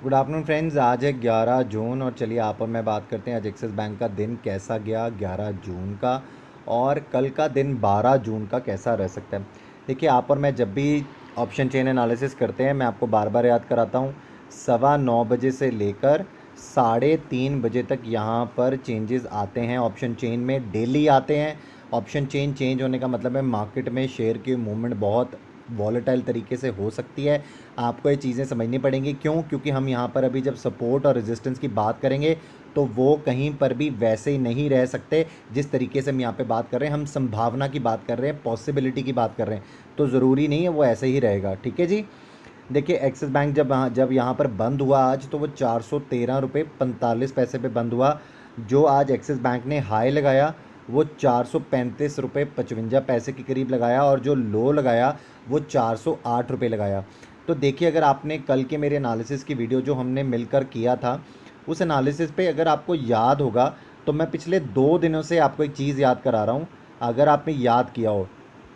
Good afternoon friends. आज है 11 जून और चलिए आप और मैं बात करते हैं आज एक्सिस बैंक का दिन कैसा गया 11 जून का, और कल का दिन 12 जून का कैसा रह सकता है। देखिए, आप और मैं जब भी ऑप्शन चेन एनालिसिस करते हैं, मैं आपको बार बार याद कराता हूँ, 9:15 बजे से लेकर 3:30 बजे तक यहाँ पर चेंजेस आते हैं ऑप्शन चेन में, डेली आते हैं। ऑप्शन चेन चेंज होने का मतलब है मार्केट में शेयर की मूवमेंट बहुत वॉलेटाइल तरीके से हो सकती है। आपको ये चीज़ें समझनी पड़ेंगी। क्यों? क्योंकि हम यहाँ पर अभी जब सपोर्ट और रेजिस्टेंस की बात करेंगे तो वो कहीं पर भी वैसे ही नहीं रह सकते जिस तरीके से हम यहाँ पे बात कर रहे हैं। हम संभावना की बात कर रहे हैं, पॉसिबिलिटी की बात कर रहे हैं, तो ज़रूरी नहीं है वो ऐसे ही रहेगा। ठीक है जी। देखिए, एक्सिस बैंक जब यहाँ पर बंद हुआ आज, तो वो 413 रुपये 45 पैसे पे बंद हुआ। जो आज एक्सिस बैंक ने हाई लगाया वो 435 रुपये 55 पैसे के करीब लगाया, और जो लो लगाया वो 408 रुपये लगाया। तो देखिए, अगर आपने कल के मेरे एनालिसिस की वीडियो जो हमने मिलकर किया था, उस एनालिसिस पे अगर आपको याद होगा, तो मैं पिछले 2 दिनों से आपको एक चीज़ याद करा रहा हूँ। अगर आपने याद किया हो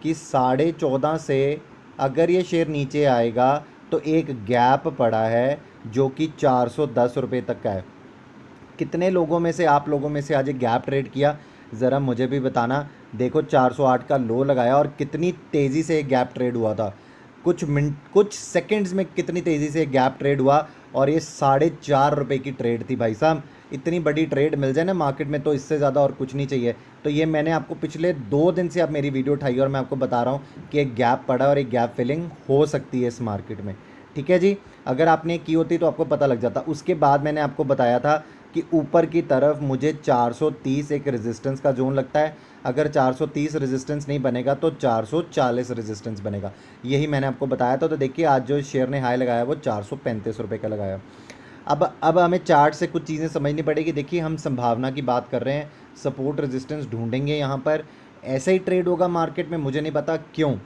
कि 14.5 से अगर ये शेयर नीचे आएगा तो एक गैप पड़ा है जो कि 410 रुपये तक का है। कितने लोगों में से, आप लोगों में से आज एक गैप ट्रेड किया, ज़रा मुझे भी बताना। देखो, 408 का लो लगाया और कितनी तेज़ी से एक गैप ट्रेड हुआ था। कुछ सेकंड्स में कितनी तेज़ी से एक गैप ट्रेड हुआ, और ये 4.5 रुपये की ट्रेड थी भाई साहब। इतनी बड़ी ट्रेड मिल जाए ना मार्केट में, तो इससे ज़्यादा और कुछ नहीं चाहिए। तो ये मैंने आपको पिछले 2 दिन से आप मेरी वीडियो उठाई और मैं आपको बता रहा हूँ कि एक गैप पड़ा और एक गैप फिलिंग हो सकती है इस मार्केट में। ठीक है जी। अगर आपने की होती तो आपको पता लग जाता। उसके बाद मैंने आपको बताया था कि ऊपर की तरफ मुझे 430 एक रेजिस्टेंस का जोन लगता है। अगर 430 रेजिस्टेंस नहीं बनेगा तो 440 रेजिस्टेंस बनेगा। यही मैंने आपको बताया था। तो देखिए, आज जो शेयर ने हाई लगाया वो 435 रुपये का लगाया। अब हमें चार्ट से कुछ चीज़ें समझनी पड़ेगी। देखिए, हम संभावना की बात कर रहे हैं, सपोर्ट रेजिस्टेंस ढूंढेंगे यहाँ पर। ऐसा ही ट्रेड होगा मार्केट में, मुझे नहीं पता क्यों।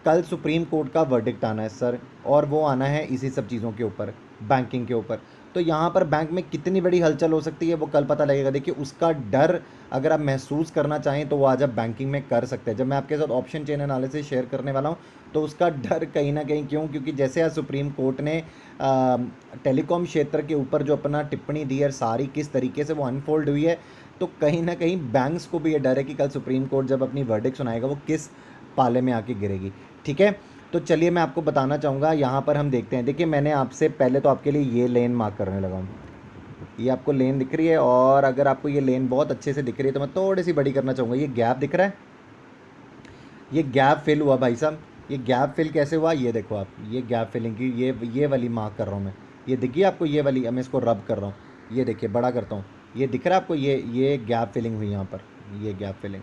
कल सुप्रीम कोर्ट का वर्डिक्ट आना है सर, और वो आना है इसी सब चीज़ों के ऊपर, बैंकिंग के ऊपर। तो यहाँ पर बैंक में कितनी बड़ी हलचल हो सकती है वो कल पता लगेगा। देखिए, उसका डर अगर आप महसूस करना चाहें तो वो आज आप बैंकिंग में कर सकते हैं। जब मैं आपके साथ ऑप्शन चेन एनालिसिस शेयर करने वाला हूँ, तो उसका डर कहीं ना कहीं क्यों, क्योंकि जैसे आज सुप्रीम कोर्ट ने टेलीकॉम क्षेत्र के ऊपर जो अपना टिप्पणी दी है, सारी किस तरीके से वो अनफोल्ड हुई है, तो कहीं ना कहीं बैंक्स को भी ये डर है कि कल सुप्रीम कोर्ट जब अपनी वर्डिक्ट सुनाएगा वो किस पाले में आके गिरेगी। ठीक है। तो चलिए, मैं आपको बताना चाहूँगा, यहाँ पर हम देखते हैं। देखिए, मैंने आपसे पहले तो आपके लिए ये लेन मार्क करने लगा हूँ। ये आपको लेन दिख रही है, और अगर आपको ये लेन बहुत अच्छे से दिख रही है तो मैं थोड़ी सी बड़ी करना चाहूँगा। ये गैप दिख रहा है, ये गैप फिल हुआ भाई साहब। ये गैप फिल कैसे हुआ, ये देखो आप, ये गैप फिलिंग की ये वाली मार्क कर रहा हूँ मैं। ये दिखिए आपको, ये वाली, मैं इसको रब कर रहा हूँ। ये देखिए, बड़ा करता हूँ, ये दिख रहा है आपको, ये गैप फिलिंग हुई यहाँ पर, ये गैप फिलिंग।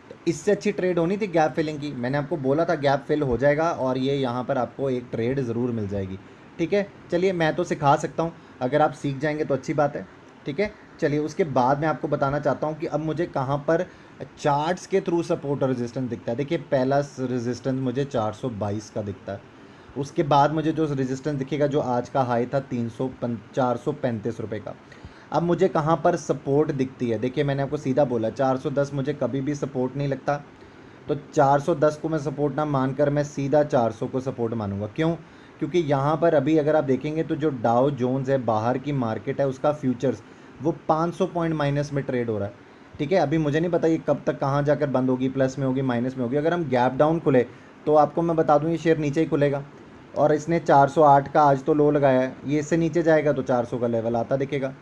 तो इससे अच्छी ट्रेड होनी थी गैप फिलिंग की। मैंने आपको बोला था गैप फिल हो जाएगा और ये यहाँ पर आपको एक ट्रेड ज़रूर मिल जाएगी। ठीक है। चलिए, मैं तो सिखा सकता हूँ, अगर आप सीख जाएंगे तो अच्छी बात है। ठीक है। चलिए, उसके बाद मैं आपको बताना चाहता हूँ कि अब मुझे कहाँ पर चार्ट्स के थ्रू सपोर्ट और रेजिस्टेंस दिखता है। देखिए, पहला रेजिस्टेंस मुझे 422 का दिखता है। उसके बाद मुझे जो रेजिस्टेंस दिखेगा, जो आज का हाई था 435 रुपये का। अब मुझे कहाँ पर सपोर्ट दिखती है, देखिए मैंने आपको सीधा बोला 410 मुझे कभी भी सपोर्ट नहीं लगता। तो 410 को मैं सपोर्ट ना मानकर मैं सीधा 400 को सपोर्ट मानूंगा। क्यों? क्योंकि यहाँ पर अभी अगर आप देखेंगे तो जो डाउ जोन्स है, बाहर की मार्केट है, उसका फ्यूचर्स वो 500 पॉइंट माइनस में ट्रेड हो रहा है। ठीक है। अभी मुझे नहीं पता ये कब तक कहाँ जाकर बंद होगी, प्लस में होगी, माइनस में होगी। अगर हम गैप डाउन खुले तो आपको मैं बता दूँ ये शेयर नीचे ही खुलेगा। और इसने 408 का आज तो लो लगाया है, ये इससे नीचे जाएगा तो 400 का लेवल आता दिखेगा।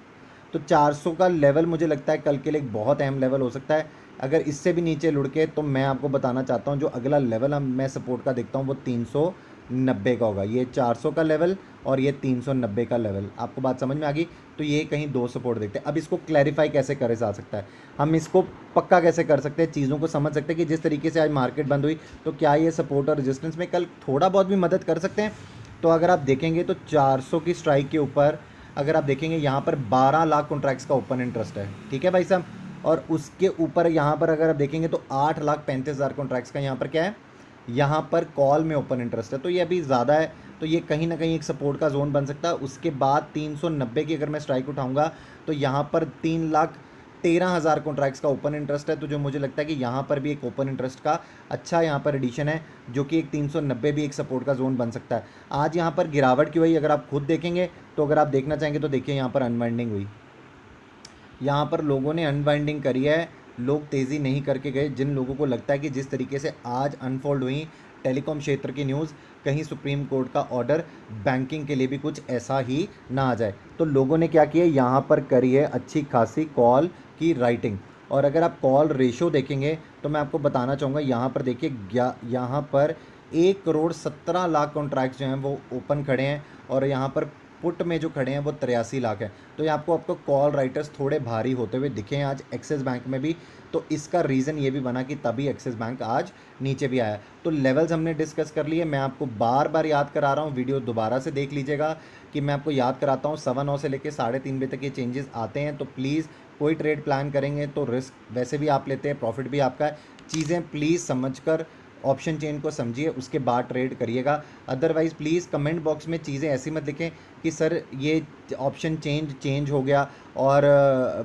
तो 400 का लेवल मुझे लगता है कल के लिए एक बहुत अहम लेवल हो सकता है। अगर इससे भी नीचे लुढ़के तो मैं आपको बताना चाहता हूँ, जो अगला लेवल हम मैं सपोर्ट का देखता हूँ वो 390 का होगा। ये 400 का लेवल और ये 390 का लेवल, आपको बात समझ में आ गई। तो ये कहीं दो सपोर्ट देखते हैं। अब इसको क्लैरिफाई कैसे करे जा सकता है, हम इसको पक्का कैसे कर सकते हैं, चीज़ों को समझ सकते हैं कि जिस तरीके से आज मार्केट बंद हुई, तो क्या ये सपोर्ट और रेजिस्टेंस में कल थोड़ा बहुत भी मदद कर सकते हैं। तो अगर आप देखेंगे तो 400 की स्ट्राइक के ऊपर अगर आप देखेंगे, यहाँ पर 12 लाख कॉन्ट्रैक्ट्स का ओपन इंटरेस्ट है। ठीक है भाई साहब। और उसके ऊपर यहाँ पर अगर आप देखेंगे तो 8,35,000 कॉन्ट्रैक्ट्स का यहाँ पर क्या है, यहाँ पर कॉल में ओपन इंटरेस्ट है। तो ये अभी ज़्यादा है, तो ये कहीं ना कहीं एक सपोर्ट का जोन बन सकता है। उसके बाद 390 की अगर मैं स्ट्राइक उठाऊंगा तो यहाँ पर 3,13,000 कॉन्ट्रैक्ट्स का ओपन इंटरेस्ट है। तो जो मुझे लगता है कि यहाँ पर भी एक ओपन इंटरेस्ट का अच्छा यहाँ पर एडिशन है, जो कि एक 390 भी एक सपोर्ट का जोन बन सकता है। आज यहाँ पर गिरावट की वही अगर आप खुद देखेंगे तो अगर आप देखना चाहेंगे तो देखिए यहाँ पर अनवाइंडिंग हुई, यहाँ पर लोगों ने अनवाइंडिंग करी है, लोग तेज़ी नहीं करके गए। जिन लोगों को लगता है कि जिस तरीके से आज अनफोल्ड हुई टेलीकॉम क्षेत्र की न्यूज़, कहीं सुप्रीम कोर्ट का ऑर्डर बैंकिंग के लिए भी कुछ ऐसा ही ना आ जाए, तो लोगों ने क्या किया, यहाँ पर करी है अच्छी खासी कॉल की राइटिंग। और अगर आप कॉल रेशो देखेंगे तो मैं आपको बताना चाहूँगा, यहाँ पर देखिए यहाँ पर 1,17,00,000 कॉन्ट्रैक्ट जो हैं वो ओपन खड़े हैं, और यहाँ पर पुट में जो खड़े हैं वो 83 लाख है। तो ये आपको कॉल राइटर्स थोड़े भारी होते हुए दिखे हैं आज एक्सिस बैंक में भी। तो इसका रीज़न ये भी बना कि तभी एक्सिस बैंक आज नीचे भी आया। तो लेवल्स हमने डिस्कस कर लिए, मैं आपको बार बार याद करा रहा हूँ, वीडियो दोबारा से देख लीजिएगा कि मैं आपको याद कराता हूँ। 9:15 से लेकर 3:30 बजे तक ये चेंजेस आते हैं। तो प्लीज़ कोई ट्रेड प्लान करेंगे तो रिस्क वैसे भी आप लेते हैं, प्रॉफिट भी आपका है। चीज़ें प्लीज़ समझकर ऑप्शन चेन को समझिए, उसके बाद ट्रेड करिएगा। अदरवाइज़ प्लीज़ कमेंट बॉक्स में चीज़ें ऐसी मत लिखें कि सर ये ऑप्शन चेंज हो गया और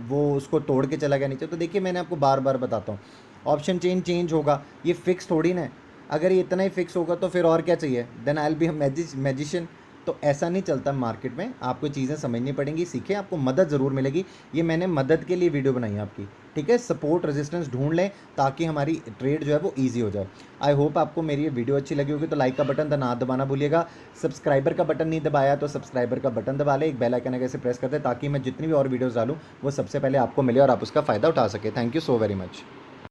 वो उसको तोड़ के चला गया नीचे। तो देखिए मैंने आपको बार बार बताता हूँ, ऑप्शन चेंज होगा, ये फिक्स थोड़ी ना है। अगर ये इतना ही फिक्स होगा तो फिर और क्या चाहिए, then I will be a magician. तो ऐसा नहीं चलता मार्केट में, आपको चीज़ें समझनी पड़ेंगी, सीखें, आपको मदद ज़रूर मिलेगी। ये मैंने मदद के लिए वीडियो बनाई है आपकी, ठीक है। सपोर्ट रेजिस्टेंस ढूंढ लें ताकि हमारी ट्रेड जो है वो ईजी हो जाए। आई होप आपको मेरी ये वीडियो अच्छी लगी होगी। तो लाइक का बटन ना दबाना भूलिएगा, सब्सक्राइबर का बटन नहीं दबाया तो सब्सक्राइबर का बटन दबा लें, एक बेल आइकन कैसे प्रेस करते हैं ताकि मैं जितनी भी और वीडियोज़ डालूँ वो सबसे पहले आपको मिले और आप उसका फ़ायदा उठा सके। Thank you so very much.